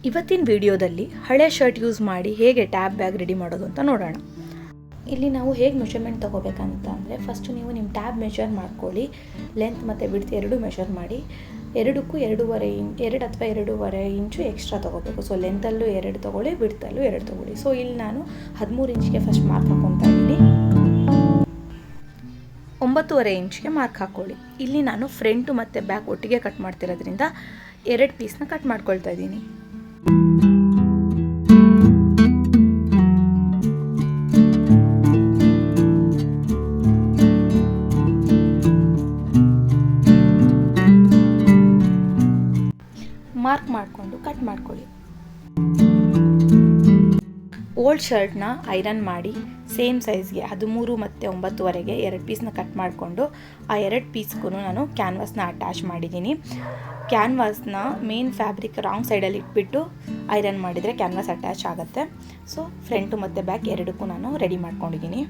ಇವತ್ತಿನ ವಿಡಿಯೋದಲ್ಲಿ ಹಳೆ ಶರ್ಟ್ ಯೂಸ್ ಮಾಡಿ ಹೇಗೆ ಟ್ಯಾಬ್ ಬ್ಯಾಗ್ ರೆಡಿ ಮಾಡೋದು ಅಂತ ನೋಡೋಣ. ಇಲ್ಲಿ ನಾವು ಹೇಗೆ ಮೆಷರ್ಮೆಂಟ್ ತೊಗೋಬೇಕಂತ ಅಂದರೆ, ಫಸ್ಟು ನೀವು ನಿಮ್ಮ ಟ್ಯಾಬ್ ಮೆಷರ್ ಮಾಡ್ಕೊಳ್ಳಿ. ಲೆಂತ್ ಮತ್ತು ವಿಡ್ತ್ ಎರಡೂ ಮೆಷರ್ ಮಾಡಿ. ಎರಡಕ್ಕೂ 2 ಅಥವಾ 2.5 ಇಂಚು ಎಕ್ಸ್ಟ್ರಾ ತೊಗೋಬೇಕು. ಸೊ ಲೆಂತಲ್ಲೂ 2 ತೊಗೊಳ್ಳಿ, ವಿಡ್ತಲ್ಲೂ 2 ತೊಗೊಳ್ಳಿ. ಸೊ ಇಲ್ಲಿ ನಾನು 13 ಇಂಚ್ಗೆ ಫಸ್ಟ್ ಮಾರ್ಕ್ ಹಾಕ್ಕೊತಾ ಇದ್ದೀನಿ. 9.5 ಇಂಚ್ಗೆ ಮಾರ್ಕ್ ಹಾಕ್ಕೊಳ್ಳಿ. ಇಲ್ಲಿ ನಾನು ಫ್ರಂಟು ಮತ್ತು ಬ್ಯಾಕ್ ಒಟ್ಟಿಗೆ ಕಟ್ ಮಾಡ್ತಿರೋದ್ರಿಂದ 2 ಪೀಸ್ನ ಕಟ್ ಮಾಡ್ಕೊಳ್ತಾ ಇದ್ದೀನಿ. ಮಾರ್ಕ್ ಮಾಡಿಕೊಂಡು ಕಟ್ ಮಾಡ್ಕೊಳ್ಳಿ. ಓಲ್ಡ್ ಶರ್ಟ್ನ ಐರನ್ ಮಾಡಿ ಸೇಮ್ ಸೈಜ್ಗೆ 13 ಮತ್ತು 9.5ಗೆ 2 ಪೀಸ್ನ ಕಟ್ ಮಾಡಿಕೊಂಡು ಆ 2 ಪೀಸ್ಗೂ ನಾನು ಕ್ಯಾನ್ವಾಸ್ನ ಅಟ್ಯಾಚ್ ಮಾಡಿದ್ದೀನಿ. ಕ್ಯಾನ್ವಾಸ್ನ ಮೇನ್ ಫ್ಯಾಬ್ರಿಕ್ ರಾಂಗ್ ಸೈಡಲ್ಲಿ ಇಟ್ಬಿಟ್ಟು ಐರನ್ ಮಾಡಿದರೆ ಕ್ಯಾನ್ವಾಸ್ ಅಟ್ಯಾಚ್ ಆಗುತ್ತೆ. ಸೊ ಫ್ರಂಟು ಮತ್ತು ಬ್ಯಾಕ್ ಎರಡಕ್ಕೂ ನಾನು ರೆಡಿ ಮಾಡ್ಕೊಂಡಿದ್ದೀನಿ.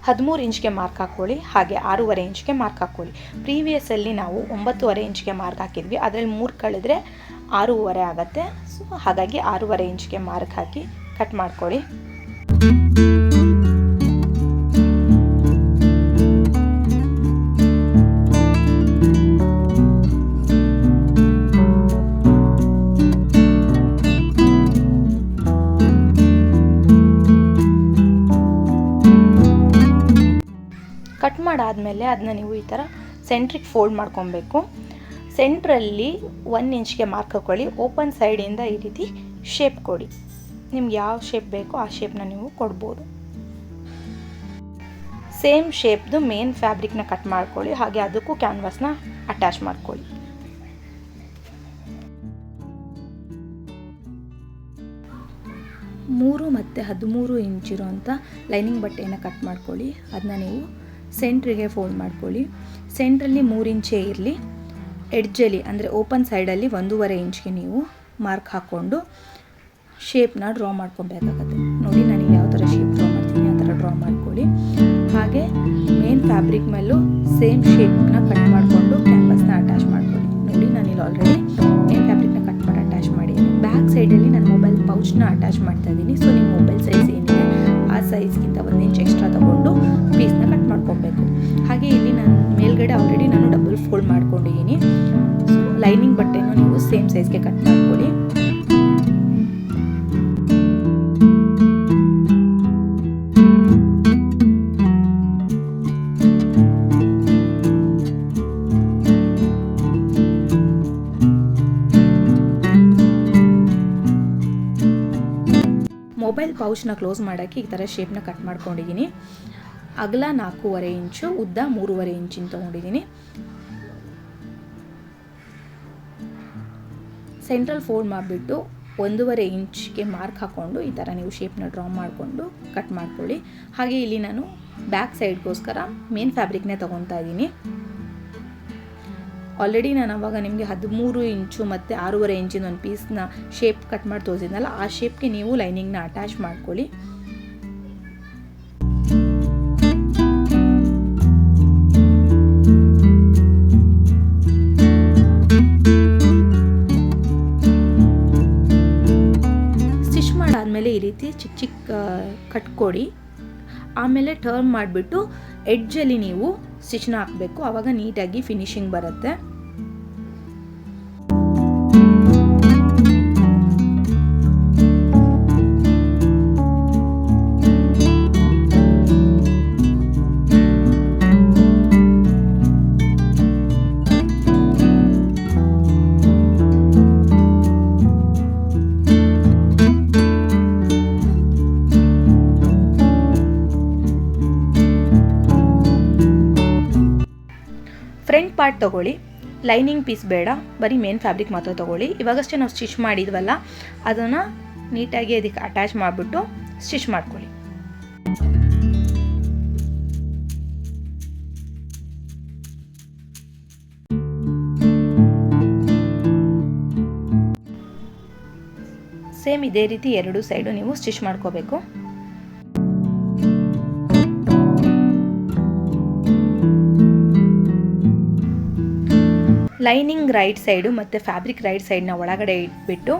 ಹದಿಮೂರು ಇಂಚ್ಗೆ ಮಾರ್ಕ್ ಹಾಕ್ಕೊಳ್ಳಿ. ಹಾಗೆ 6.5 ಇಂಚ್ಗೆ ಮಾರ್ಕ್ ಹಾಕ್ಕೊಳ್ಳಿ. ಪ್ರೀವಿಯಸ್ಸಲ್ಲಿ ನಾವು 9.5 ಇಂಚ್ಗೆ ಮಾರ್ಕ್ ಹಾಕಿದ್ವಿ, ಅದರಲ್ಲಿ 3 ಕಳೆದ್ರೆ 6.5 ಆಗುತ್ತೆ. ಸೊ ಹಾಗಾಗಿ 6.5 ಇಂಚ್ಗೆ ಮಾರ್ಕ್ ಹಾಕಿ ಕಟ್ ಮಾಡ್ಕೊಳ್ಳಿ. ಕಟ್ ಮಾಡಾದಮೇಲೆ ಅದನ್ನ ನೀವು ಈ ಥರ ಸೆಂಟ್ರಿಗೆ ಫೋಲ್ಡ್ ಮಾಡ್ಕೊಬೇಕು. ಸೆಂಟ್ರಲ್ಲಿ 1 ಇಂಚ್ಗೆ ಮಾರ್ಕ್ ಹಾಕ್ಕೊಳ್ಳಿ. ಓಪನ್ ಸೈಡಿಂದ ಈ ರೀತಿ ಶೇಪ್ ಕೊಡಿ. ನಿಮ್ಗೆ ಯಾವ ಶೇಪ್ ಬೇಕೋ ಆ ಶೇಪ್ನ ನೀವು ಕೊಡ್ಬೋದು. ಸೇಮ್ ಶೇಪ್ದು ಮೇನ್ ಫ್ಯಾಬ್ರಿಕ್ನ ಕಟ್ ಮಾಡ್ಕೊಳ್ಳಿ. ಹಾಗೆ ಅದಕ್ಕೂ ಕ್ಯಾನ್ವಾಸ್ನ ಅಟ್ಯಾಚ್ ಮಾಡ್ಕೊಳ್ಳಿ. ಮೂರು ಮತ್ತು 13 ಇಂಚಿರೋಂಥ ಲೈನಿಂಗ್ ಬಟ್ಟೆಯನ್ನು ಕಟ್ ಮಾಡ್ಕೊಳ್ಳಿ. ಅದನ್ನ ನೀವು ಸೆಂಟ್ರಿಗೆ ಫೋಲ್ಡ್ ಮಾಡ್ಕೊಳ್ಳಿ. ಸೆಂಟ್ರಲ್ಲಿ 3 ಇಂಚೇ ಇರಲಿ. ಎಡ್ಜಲ್ಲಿ ಅಂದರೆ ಓಪನ್ ಸೈಡಲ್ಲಿ 1.5 ಇಂಚ್ಗೆ ನೀವು ಮಾರ್ಕ್ ಹಾಕ್ಕೊಂಡು ಶೇಪ್ನ ಡ್ರಾ ಮಾಡ್ಕೊಬೇಕಾಗತ್ತೆ. ನೋಡಿ ನಾನು ಯಾವ ಥರ ಶೇಪ್ ಡ್ರಾ ಮಾಡ್ತೀನಿ ಆ ಥರ ಡ್ರಾ ಮಾಡ್ಕೊಳ್ಳಿ. ಹಾಗೆ ಮೇನ್ ಫ್ಯಾಬ್ರಿಕ್ ಮೇಲೂ ಸೇಮ್ ಶೇಪ್ನ ಕಟ್ ಮಾಡಿಕೊಂಡು ಕ್ಯಾನ್ವಾಸ್ನ ಅಟ್ಯಾಚ್ ಮಾಡ್ಕೊಳ್ಳಿ. ನೋಡಿ ನಾನಿಲ್ಲಿ ಆಲ್ರೆಡಿ ಮೇನ್ ಫ್ಯಾಬ್ರಿಕ್ನ ಕಟ್ ಮಾಡಿ ಅಟ್ಯಾಚ್ ಮಾಡಿದ್ದೀನಿ. ಬ್ಯಾಕ್ ಸೈಡಲ್ಲಿ ನಾನು ಮೊಬೈಲ್ ಪೌಚ್ನ ಅಟ್ಯಾಚ್ ಮಾಡ್ತಾ ಇದ್ದೀನಿ. ಸೊ ನಿಮ್ಮ ಮೊಬೈಲ್ ಸೈಜ್ ಏನಿದೆ ಆ ಸೈಜ್ಗಿಂತ 1 ಇಂಚ್ ಎಕ್ಸ್ಟ್ರಾ ತೊಗೊಂಡು ಪೀಸ್ನ ಕಟ್ ಮಾಡ್ಕೊಬೇಕು. ಹಾಗೆ ಇಲ್ಲಿ ನಾನು ಮೇಲ್ಗಡೆ ಆಲ್ರೆಡಿ ನಾನು ಡಬಲ್ ಫೋಲ್ಡ್ ಮಾಡ್ಕೊಂಡಿದ್ದೀನಿ. ಸೊ ಲೈನಿಂಗ್ ಬಟ್ಟೆನೂ ನೀವು ಸೇಮ್ ಸೈಜ್ಗೆ ಕಟ್ ಮಾಡ್ಕೊಳ್ಳಿ. ಮೊಬೈಲ್ ಪೌಚ್ನ ಕ್ಲೋಸ್ ಮಾಡೋಕ್ಕೆ ಈ ಥರ ಶೇಪ್ನ ಕಟ್ ಮಾಡ್ಕೊಂಡಿದ್ದೀನಿ. ಅಗಲ 4.5 ಇಂಚು, ಉದ್ದ 3.5 ಇಂಚಿನ ತೊಗೊಂಡಿದ್ದೀನಿ. ಸೆಂಟ್ರಲ್ ಫೋಲ್ಡ್ ಮಾಡಿಬಿಟ್ಟು 1.5 ಇಂಚ್ಗೆ ಮಾರ್ಕ್ ಹಾಕ್ಕೊಂಡು ಈ ಥರ ನೀವು ಶೇಪ್ನ ಡ್ರಾ ಮಾಡಿಕೊಂಡು ಕಟ್ ಮಾಡ್ಕೊಳ್ಳಿ. ಹಾಗೆ ಇಲ್ಲಿ ನಾನು ಬ್ಯಾಕ್ ಸೈಡ್ಗೋಸ್ಕರ ಮೇನ್ ಫ್ಯಾಬ್ರಿಕ್ನೇ ತೊಗೊತಾ ಇದ್ದೀನಿ. ಆಲ್ರೆಡಿ ನಾನು ಅವಾಗ ನಿಮಗೆ 13 ಇಂಚು ಮತ್ತು 6.5 ಇಂಚಿನ ಒಂದು ಪೀಸ್ನ ಶೇಪ್ ಕಟ್ ಮಾಡಿ ತೋರಿಸಿದ್ನಲ್ಲ, ಆ ಶೇಪ್ಗೆ ನೀವು ಲೈನಿಂಗ್ನ ಅಟ್ಯಾಚ್ ಮಾಡ್ಕೊಳ್ಳಿ. ಸ್ಟಿಚ್ ಮಾಡಾದಮೇಲೆ ಈ ರೀತಿ ಚಿಕ್ಕ ಚಿಕ್ಕ ಕಟ್ಕೊಡಿ. ಆಮೇಲೆ ಟರ್ನ್ ಮಾಡಿಬಿಟ್ಟು ಎಡ್ಜಲ್ಲಿ ನೀವು ಸ್ಟಿಚ್ನ ಹಾಕಬೇಕು. ಆವಾಗ ನೀಟಾಗಿ ಫಿನಿಶಿಂಗ್ ಬರುತ್ತೆ. ಫ್ರಂಟ್ ಪಾರ್ಟ್ ತೊಗೊಳ್ಳಿ. ಲೈನಿಂಗ್ ಪೀಸ್ ಬೇಡ, ಬರೀ ಮೇನ್ ಫ್ಯಾಬ್ರಿಕ್ ಮಾತ್ರ ತೊಗೊಳ್ಳಿ. ಇವಾಗಷ್ಟೇ ನಾವು ಸ್ಟಿಚ್ ಮಾಡಿದ್ವಲ್ಲ ಅದನ್ನು ನೀಟಾಗಿ ಅದಕ್ಕೆ ಅಟ್ಯಾಚ್ ಮಾಡಿಬಿಟ್ಟು ಸ್ಟಿಚ್ ಮಾಡ್ಕೊಳ್ಳಿ. ಸೇಮ್ ಇದೇ ರೀತಿ ಎರಡು ಸೈಡು ನೀವು ಸ್ಟಿಚ್ ಮಾಡ್ಕೋಬೇಕು. ಲೈನಿಂಗ್ ರೈಟ್ ಸೈಡು ಮತ್ತು ಫ್ಯಾಬ್ರಿಕ್ ರೈಟ್ ಸೈಡ್ನ ಒಳಗಡೆ ಇಟ್ಬಿಟ್ಟು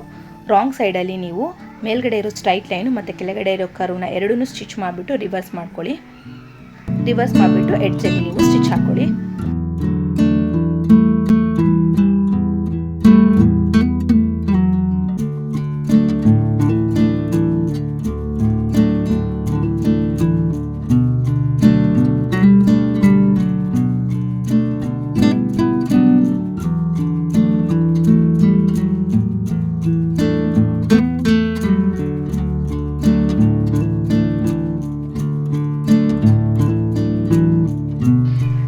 ರಾಂಗ್ ಸೈಡಲ್ಲಿ ನೀವು ಮೇಲ್ಗಡೆ ಇರೋ ಸ್ಟ್ರೈಟ್ ಲೈನು ಮತ್ತು ಕೆಳಗಡೆ ಇರೋ ಕರ್ವ್ನ ಎರಡೂ ಸ್ಟಿಚ್ ಮಾಡಿಬಿಟ್ಟು ರಿವರ್ಸ್ ಮಾಡ್ಕೊಳ್ಳಿ. ರಿವರ್ಸ್ ಮಾಡಿಬಿಟ್ಟು ಎಡ್ಜಲ್ಲಿ ನೀವು ಸ್ಟಿಚ್ ಹಾಕ್ಕೊಳ್ಳಿ.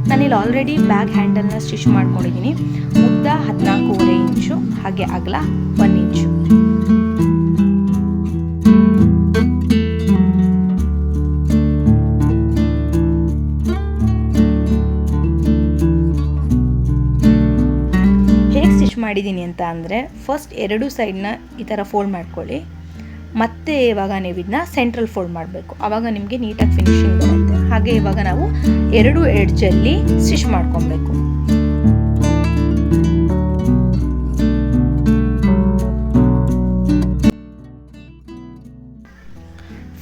ನಾನಿಲ್ಲಿ ಆಲ್ರೆಡಿ ಬ್ಯಾಗ್ ಹ್ಯಾಂಡಲ್ನ ಸ್ಟಿಚ್ ಮಾಡ್ಕೊಂಡಿದ್ದೀನಿ. ಉದ್ದ 14.5 ಇಂಚು, ಹಾಗೆ ಅಗಲ 1 ಇಂಚು. ಹೇಗೆ ಸ್ಟಿಚ್ ಮಾಡಿದ್ದೀನಿ ಅಂತ ಅಂದರೆ, ಫಸ್ಟ್ ಎರಡೂ ಸೈಡ್ನ ಈ ಥರ ಫೋಲ್ಡ್ ಮಾಡ್ಕೊಳ್ಳಿ. ಮತ್ತೆ ಇವಾಗ ನೀವು ಇದನ್ನ ಸೆಂಟ್ರಲ್ ಫೋಲ್ಡ್ ಮಾಡಬೇಕು, ಆವಾಗ ನಿಮಗೆ ನೀಟಾಗಿ ಫಿನಿಶಿಂಗ್ ಬರುತ್ತೆ. ಹಾಗೆ ಇವಾಗ ನಾವು ಎರಡು ಎಡ್ಜಲ್ಲಿ ಸ್ಟಿಚ್ ಮಾಡ್ಕೊಬೇಕು.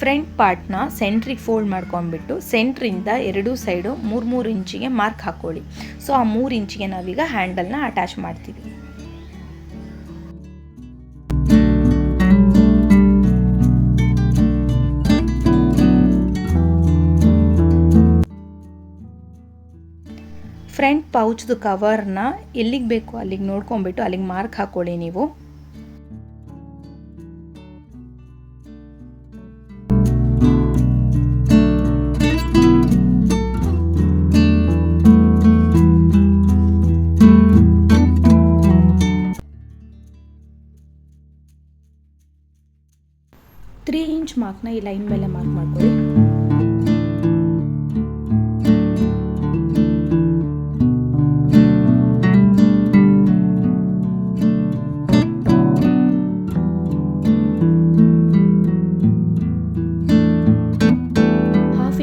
ಫ್ರಂಟ್ ಪಾರ್ಟ್ನ ಸೆಂಟ್ರಿಗೆ ಫೋಲ್ಡ್ ಮಾಡ್ಕೊಂಡ್ಬಿಟ್ಟು ಸೆಂಟ್ರಿಂದ ಎರಡೂ ಸೈಡು 3 ಇಂಚಿಗೆ ಮಾರ್ಕ್ ಹಾಕ್ಕೊಳ್ಳಿ. ಸೊ ಆ 3 ಇಂಚಿಗೆ ನಾವೀಗ ಹ್ಯಾಂಡಲ್ನ ಅಟ್ಯಾಚ್ ಮಾಡ್ತೀವಿ. ಫ್ರಂಟ್ ಪೌಚ್ದು ಕವರ್ನ ಎಲ್ಲಿಗೆ ಬೇಕು ಅಲ್ಲಿಗೆ ನೋಡ್ಕೊಂಡ್ಬಿಟ್ಟು ಅಲ್ಲಿಗೆ ಮಾರ್ಕ್ ಹಾಕ್ಕೊಳ್ಳಿ ನೀವು. ತ್ರೀ ಇಂಚ್ ಮಾರ್ಕ್ನ ಈ ಲೈನ್ ಮೇಲೆ ಮಾರ್ಕ್ ಮಾಡ್ಕೊಳ್ಳಿ.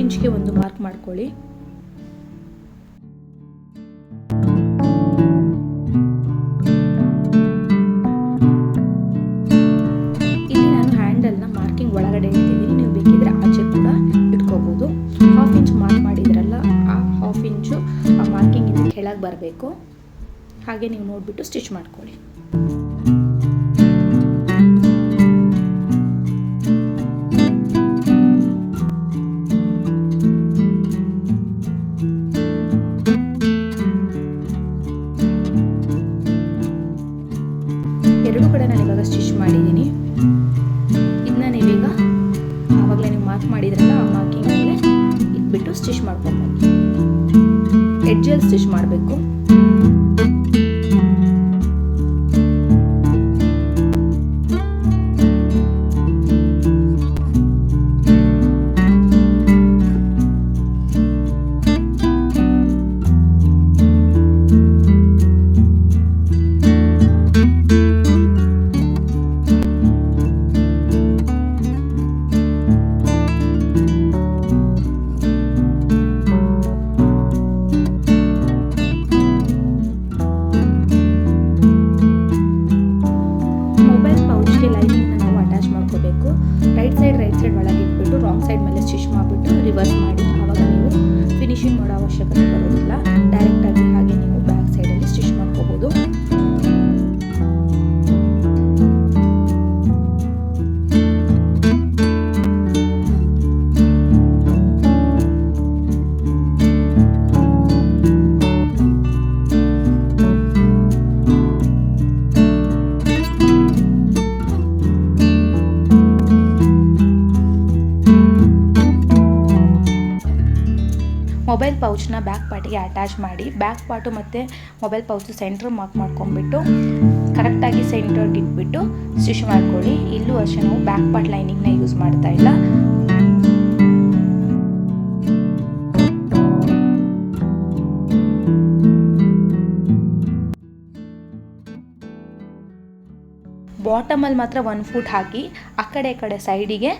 ಇಂಚ್ಗೆ ಒಂದು ಮಾರ್ಕ್ ಮಾಡ್ಕೊಳ್ಳಿ. ಇಲ್ಲಿ ನಾನು ಹ್ಯಾಂಡಲ್ನ ಮಾರ್ಕಿಂಗ್ ಒಳಗಡೆ ಇಡ್ತಿದ್ದೀನಿ, ನೀವು ಬೇಕಿದ್ರೆ ಆಚೆ ಕೂಡ ಇಟ್ಕೋಬಹುದು. 1/2 ಇಂಚ್ ಮಾರ್ಕ್ ಮಾಡಿದ್ರಲ್ಲ, ಆ 1/2 ಇಂಚು ಆ ಮಾರ್ಕಿಂಗ್ ಇಂದ ಕೆಳಗೆ ಬರಬೇಕು. ಹಾಗೆ ನೀವು ನೋಡಿಬಿಟ್ಟು ಸ್ಟಿಚ್ ಮಾಡ್ಕೊಳ್ಳಿ. ಎರಡೂ ಕಡೆ ನಾನು ಇವಾಗ ಸ್ಟಿಚ್ ಮಾಡಿದ್ದೀನಿ. ಇದನ್ನ ನೀವೀಗ ಆವಾಗಲೇ ನೀವು ಮಾರ್ಕ್ ಮಾಡಿದ್ರಲ್ಲ ಆ ಮಾರ್ಕಿಂಗ್ ಮೇಲೆ ಇಟ್ಬಿಟ್ಟು ಸ್ಟಿಚ್ ಮಾಡ್ಕೊಂಡು ಎಡ್ಜಲ್ಲಿ ಸ್ಟಿಚ್ ಮಾಡಬೇಕು. ರೈಟ್ ಸೈಡ್ ಒಳಗೆ ಇಟ್ಬಿಟ್ಟು ರಾಂಗ್ ಸೈಡ್ ಮೇಲೆ ಸ್ಟಿಚ್ ಮಾಡಿಬಿಟ್ಟು ರಿವರ್ಸ್ ಮಾಡಿ, ಆವಾಗ ನೀವು ಫಿನಿಶಿಂಗ್ ಮಾಡೋ ಅವಶ್ಯಕತೆ ಬರೋದಿಲ್ಲ. ಡೈರೆಕ್ಟಾಗಿ ಹಾಗೆ ನೀವು ಬ್ಯಾಕ್ ಸೈಡಲ್ಲಿ ಸ್ಟಿಚ್ ಮಾಡ್ಕೋಬೋದು. ಮೊಬೈಲ್ ಪೌಚ್ನ ಬ್ಯಾಕ್ ಪಾರ್ಟಿಗೆ ಅಟ್ಯಾಚ್ ಮಾಡಿ, ಬ್ಯಾಕ್ ಪಾರ್ಟು ಮತ್ತು ಮೊಬೈಲ್ ಪೌಚು ಸೆಂಟ್ರ್ ಮಾರ್ಕ್ ಮಾಡ್ಕೊಂಡ್ಬಿಟ್ಟು ಕರೆಕ್ಟಾಗಿ ಸೆಂಟ್ರಿಗೆ ಇಟ್ಬಿಟ್ಟು ಸ್ಟಿಚ್ ಮಾಡ್ಕೊಳ್ಳಿ. ಇಲ್ಲೂ ಅಷ್ಟೇ ನಾವು ಬ್ಯಾಕ್ ಪಾರ್ಟ್ ಲೈನಿಂಗ್ನ ಯೂಸ್ ಮಾಡ್ತಾ ಇಲ್ಲ. ಬಾಟಮಲ್ಲಿ ಮಾತ್ರ 1 ಫೂಟ್ ಹಾಕಿ ಆ ಕಡೆ ಸೈಡಿಗೆ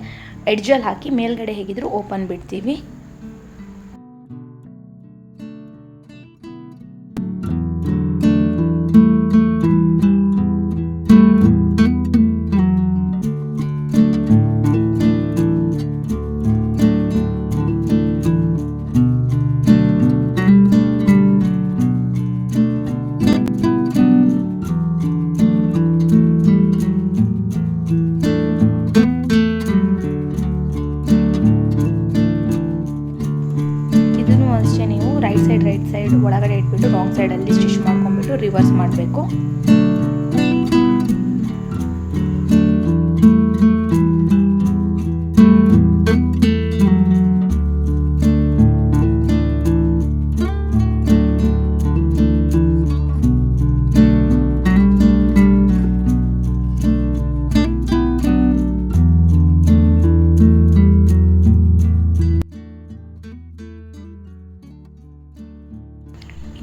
ಎಡ್ಜಲ್ಲಿ ಹಾಕಿ ಮೇಲ್ಗಡೆ ಹೇಗಿದ್ರು ಓಪನ್ ಬಿಡ್ತೀವಿ. ಒಂದು ಸೈಡಲ್ಲಿ ಸ್ಟಿಚ್ ಮಾಡ್ಕೊಂಡ್ಬಿಟ್ಟು ರಿವರ್ಸ್ ಮಾಡಬೇಕು.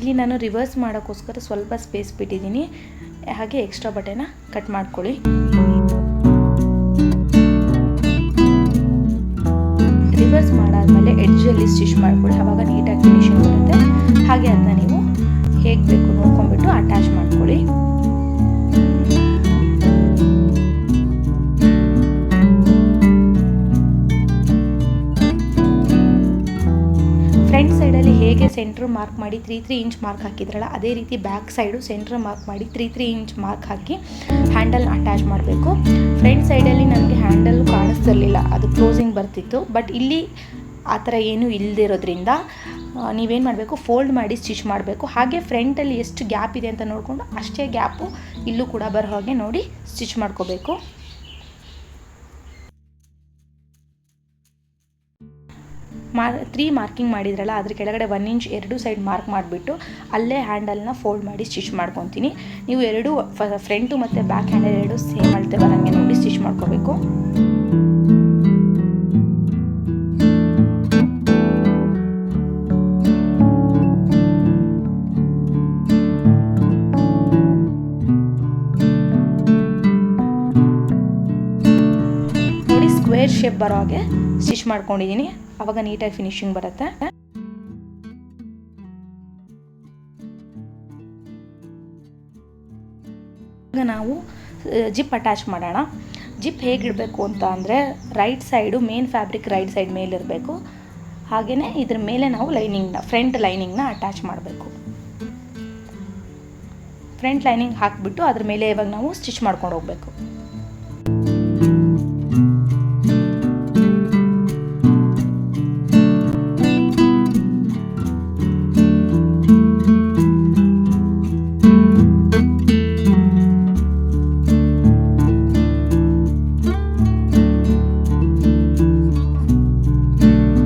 ಇಲ್ಲಿ ನಾನು ರಿವರ್ಸ್ ಮಾಡೋಕ್ಕೋಸ್ಕರ ಸ್ವಲ್ಪ ಸ್ಪೇಸ್ ಬಿಟ್ಟಿದ್ದೀನಿ. ಹಾಗೆ ಎಕ್ಸ್ಟ್ರಾ ಬಟ್ಟೆನ ಕಟ್ ಮಾಡ್ಕೊಳ್ಳಿ. ರಿವರ್ಸ್ ಮಾಡಾದ್ಮೇಲೆ ಎಡ್ಜಲ್ಲಿ ಸ್ಟಿಚ್ ಮಾಡ್ಕೊಳ್ಳಿ, ಆವಾಗ ನೀಟಾಗಿ ಫಿನಿಶಿಂಗ್ ಬರುತ್ತೆ. ಹಾಗೆ ಅದನ್ನ ನೀವು ಹೇಗೆ ಬೇಕು ನೋಡ್ಕೊಂಡ್ಬಿಟ್ಟು ಅಟ್ಯಾಚ್ ಮಾಡ್ಕೊಳ್ಳಿ. ಫ್ರಂಟ್ ಸೈಡಲ್ಲಿ ಹೇಗೆ ಸೆಂಟ್ರ್ ಮಾರ್ಕ್ ಮಾಡಿ 3 ಇಂಚ್ ಮಾರ್ಕ್ ಹಾಕಿದ್ರಲ್ಲ, ಅದೇ ರೀತಿ ಬ್ಯಾಕ್ ಸೈಡು ಸೆಂಟ್ರ್ ಮಾರ್ಕ್ ಮಾಡಿ 3 ಇಂಚ್ ಮಾರ್ಕ್ ಹಾಕಿ ಹ್ಯಾಂಡಲ್ನ ಅಟ್ಯಾಚ್ ಮಾಡಬೇಕು. ಫ್ರಂಟ್ ಸೈಡಲ್ಲಿ ನನಗೆ ಹ್ಯಾಂಡಲ್ಲು ಕಾಣಿಸ್ತಿರಲಿಲ್ಲ, ಅದು ಕ್ಲೋಸಿಂಗ್ ಬರ್ತಿತ್ತು. ಬಟ್ ಇಲ್ಲಿ ಆ ಥರ ಏನೂ ಇಲ್ಲದಿರೋದ್ರಿಂದ ನೀವೇನು ಮಾಡಬೇಕು, ಫೋಲ್ಡ್ ಮಾಡಿ ಸ್ಟಿಚ್ ಮಾಡಬೇಕು. ಹಾಗೆ ಫ್ರಂಟಲ್ಲಿ ಎಷ್ಟು ಗ್ಯಾಪ್ ಇದೆ ಅಂತ ನೋಡಿಕೊಂಡು ಅಷ್ಟೇ ಗ್ಯಾಪು ಇಲ್ಲೂ ಕೂಡ ಬರೋ ಹಾಗೆ ನೋಡಿ ಸ್ಟಿಚ್ ಮಾಡ್ಕೋಬೇಕು. ಮಾರ್ಕಿಂಗ್ ಮಾಡಿದ್ರಲ್ಲ, ಅದ್ರ ಕೆಳಗಡೆ 1 ಇಂಚ್ ಎರಡು ಸೈಡ್ ಮಾರ್ಕ್ ಮಾಡಿಬಿಟ್ಟು ಅಲ್ಲೇ ಹ್ಯಾಂಡಲ್ನ ಫೋಲ್ಡ್ ಮಾಡಿ ಸ್ಟಿಚ್ ಮಾಡ್ಕೊತೀನಿ. ನೀವು ಎರಡು ಫ್ರಂಟು ಮತ್ತು ಬ್ಯಾಕ್ ಹ್ಯಾಂಡಲ್ ಎರಡು ಸೇಮ್ ಅಳತೆ ಬರೋಂಗೆ ನೋಡಿ ಸ್ಟಿಚ್ ಮಾಡ್ಕೋಬೇಕು. ನೋಡಿ ಸ್ಕ್ವೇರ್ ಶೇಪ್ ಬರೋ ಹಾಗೆ ಸ್ಟಿಚ್ ಮಾಡ್ಕೊಂಡಿದ್ದೀನಿ, ಆವಾಗ ನೀಟಾಗಿ ಫಿನಿಶಿಂಗ್ ಬರುತ್ತೆ. ಈಗ ನಾವು ಜಿಪ್ ಅಟ್ಯಾಚ್ ಮಾಡೋಣ. ಜಿಪ್ ಹೇಗಿಡಬೇಕು ಅಂತ ಅಂದರೆ, right side main fabric right side ಮೇಲೆ ಇರಬೇಕು. ಹಾಗೆಯೇ ಇದ್ರ ಮೇಲೆ ನಾವು ಫ್ರಂಟ್ ಲೈನಿಂಗ್ನ ಅಟ್ಯಾಚ್ ಮಾಡಬೇಕು. ಫ್ರಂಟ್ ಲೈನಿಂಗ್ ಹಾಕಿಬಿಟ್ಟು ಅದ್ರ ಮೇಲೆ ಇವಾಗ ನಾವು ಸ್ಟಿಚ್ ಮಾಡ್ಕೊಂಡು ಹೋಗಬೇಕು.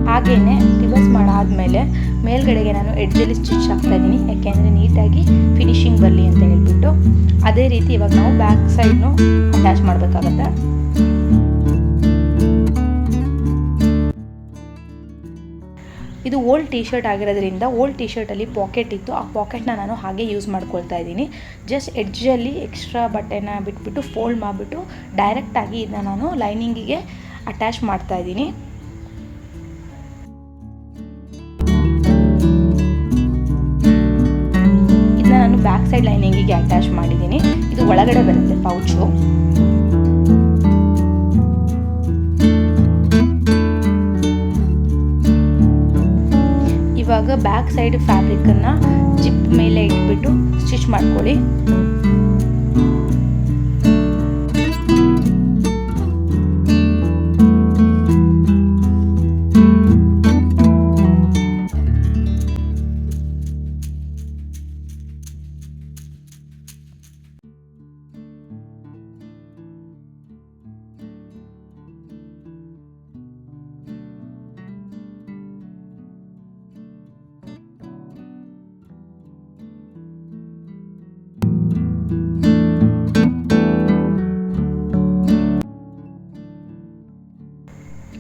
ಹಾಗೆಯೇ ರಿವರ್ಸ್ ಮಾಡಾದಮೇಲೆ ಮೇಲ್ಗಡೆಗೆ ನಾನು ಎಡ್ಜಲ್ಲಿ ಸ್ಟಿಚ್ ಹಾಕ್ತಾ ಇದ್ದೀನಿ, ಯಾಕೆಂದರೆ ನೀಟಾಗಿ ಫಿನಿಶಿಂಗ್ ಬರಲಿ ಅಂತ ಹೇಳ್ಬಿಟ್ಟು. ಅದೇ ರೀತಿ ಇವಾಗ ನಾವು ಬ್ಯಾಕ್ ಸೈಡ್ನು ಅಟ್ಯಾಚ್ ಮಾಡಬೇಕಾಗತ್ತೆ. ಇದು ಓಲ್ಡ್ ಟಿ ಶರ್ಟ್ ಆಗಿರೋದ್ರಿಂದ ಓಲ್ಡ್ ಟಿ ಶರ್ಟಲ್ಲಿ ಪಾಕೆಟ್ ಇತ್ತು, ಆ ಪಾಕೆಟ್ನ ನಾನು ಹಾಗೆ ಯೂಸ್ ಮಾಡ್ಕೊಳ್ತಾ ಇದ್ದೀನಿ. ಜಸ್ಟ್ ಎಡ್ಜಲ್ಲಿ ಎಕ್ಸ್ಟ್ರಾ ಬಟ್ಟೆನ ಬಿಟ್ಬಿಟ್ಟು ಫೋಲ್ಡ್ ಮಾಡಿಬಿಟ್ಟು ಡೈರೆಕ್ಟಾಗಿ ಇದನ್ನ ನಾನು ಲೈನಿಂಗಿಗೆ ಅಟ್ಯಾಚ್ ಮಾಡ್ತಾ ಇದ್ದೀನಿ. ನಾನು ಬ್ಯಾಕ್ ಸೈಡ್ ಲೈನಿಂಗಿಗೆ ಅಟ್ಯಾಚ್ ಮಾಡಿದ್ದೀನಿ. ಇದು ಒಳಗಡೆ ಬರುತ್ತೆ ಪೌಚು. ಇವಾಗ ಬ್ಯಾಕ್ ಸೈಡ್ ಫ್ಯಾಬ್ರಿಕನ್ನು ಜಿಪ್ ಮೇಲೆ ಇಟ್ಬಿಟ್ಟು ಸ್ಟಿಚ್ ಮಾಡ್ಕೊಳ್ಳಿ.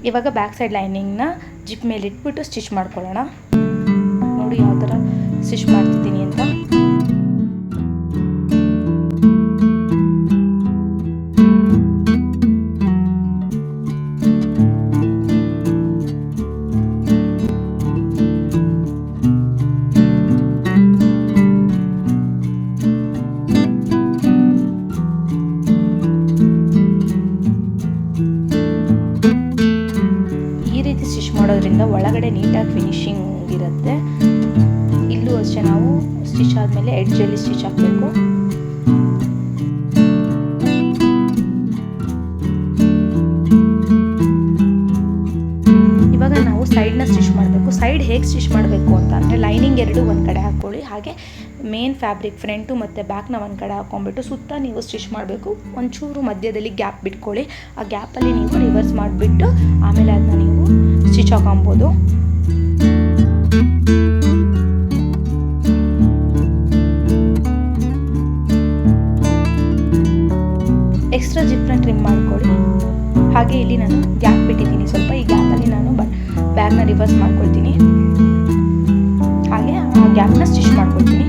ಇವಾಗ ಬ್ಯಾಕ್ ಸೈಡ್ ಲೈನಿಂಗ್ನ ಜಿಪ್ ಮೇಲೆ ಇಟ್ಬಿಟ್ಟು ಸ್ಟಿಚ್ ಮಾಡ್ಕೊಳ್ಳೋಣ. ನೋಡಿ ಯಾವ ಥರ ಸ್ಟಿಚ್ ಮಾಡ್ತಿದ್ದೀನಿ ಅಂತ. ಸ್ಟಿಚ್ ಮಾಡೋದ್ರಿಂದ ಒಳಗಡೆ ನೀಟಾಗಿ ಫಿನಿಶಿಂಗ್ ಇರುತ್ತೆ. ಇಲ್ಲೂ ಅಷ್ಟೇ ನಾವು ಸ್ಟಿಚ್ ಆದಮೇಲೆ ಎಡ್ಜಲ್ಲಿ ಸ್ಟಿಚ್ ಹಾಕಬೇಕು. ಇವಾಗ ನಾವು ಸೈಡ್ನ ಸ್ಟಿಚ್ ಮಾಡಬೇಕು. ಸೈಡ್ ಹೇಗೆ ಸ್ಟಿಚ್ ಮಾಡಬೇಕು ಅಂತ ಅಂದರೆ ಲೈನಿಂಗ್ ಎರಡು ಒಂದು ಕಡೆ ಹಾಕ್ಕೊಳ್ಳಿ, ಹಾಗೆ ಮೇನ್ ಫ್ಯಾಬ್ರಿಕ್ ಫ್ರಂಟು ಮತ್ತು ಬ್ಯಾಕ್ನ ಒಂದು ಕಡೆ ಹಾಕ್ಕೊಂಡ್ಬಿಟ್ಟು ಸುತ್ತ ನೀವು ಸ್ಟಿಚ್ ಮಾಡಬೇಕು. ಒಂಚೂರು ಮಧ್ಯದಲ್ಲಿ ಗ್ಯಾಪ್ ಬಿಟ್ಕೊಳ್ಳಿ. ಆ ಗ್ಯಾಪಲ್ಲಿ ನೀವು ರಿವರ್ಸ್ ಮಾಡಿಬಿಟ್ಟು ಆಮೇಲೆ ಅದನ್ನ ನೀವು ಸ್ಟಿಚ್ ಹಾಕೊಬೋದು. ಎಕ್ಸ್ಟ್ರಾ ಜಿಪ್ನ ಟ್ರಿಮ್ ಮಾಡ್ಕೊಳ್ಳಿ. ಹಾಗೆ ಇಲ್ಲಿ ನಾನು ಗ್ಯಾಪ್ ಬಿಟ್ಟಿದ್ದೀನಿ ಸ್ವಲ್ಪ, ಈ ಗ್ಯಾಪಲ್ಲಿ ನಾನು ಬ್ಯಾಗ್ನ ರಿವರ್ಸ್ ಮಾಡ್ಕೊಳ್ತೀನಿ, ಹಾಗೆ ಆ ಗ್ಯಾಪ್ನ ಸ್ಟಿಚ್ ಮಾಡ್ಕೊಳ್ತೀನಿ.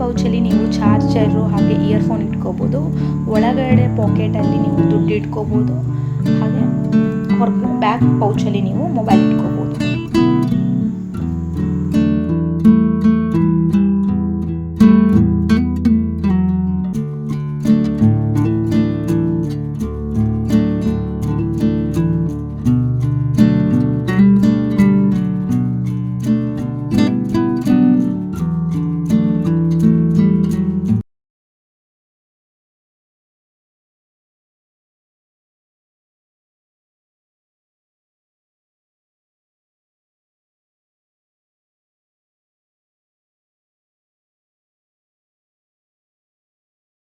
ಪೌಚಲ್ಲಿ ನೀವು ಚಾರ್ಜರು ಹಾಗೆ ಇಯರ್ಫೋನ್ ಇಟ್ಕೋಬೋದು. ಒಳಗಡೆ ಪಾಕೆಟಲ್ಲಿ ನೀವು ದುಡ್ಡು ಇಟ್ಕೋಬೋದು, ಹಾಗೆ ಬ್ಯಾಕ್ ಪೌಚಲ್ಲಿ ನೀವು ಮೊಬೈಲ್ ಇಟ್ಕೋಬೋದು.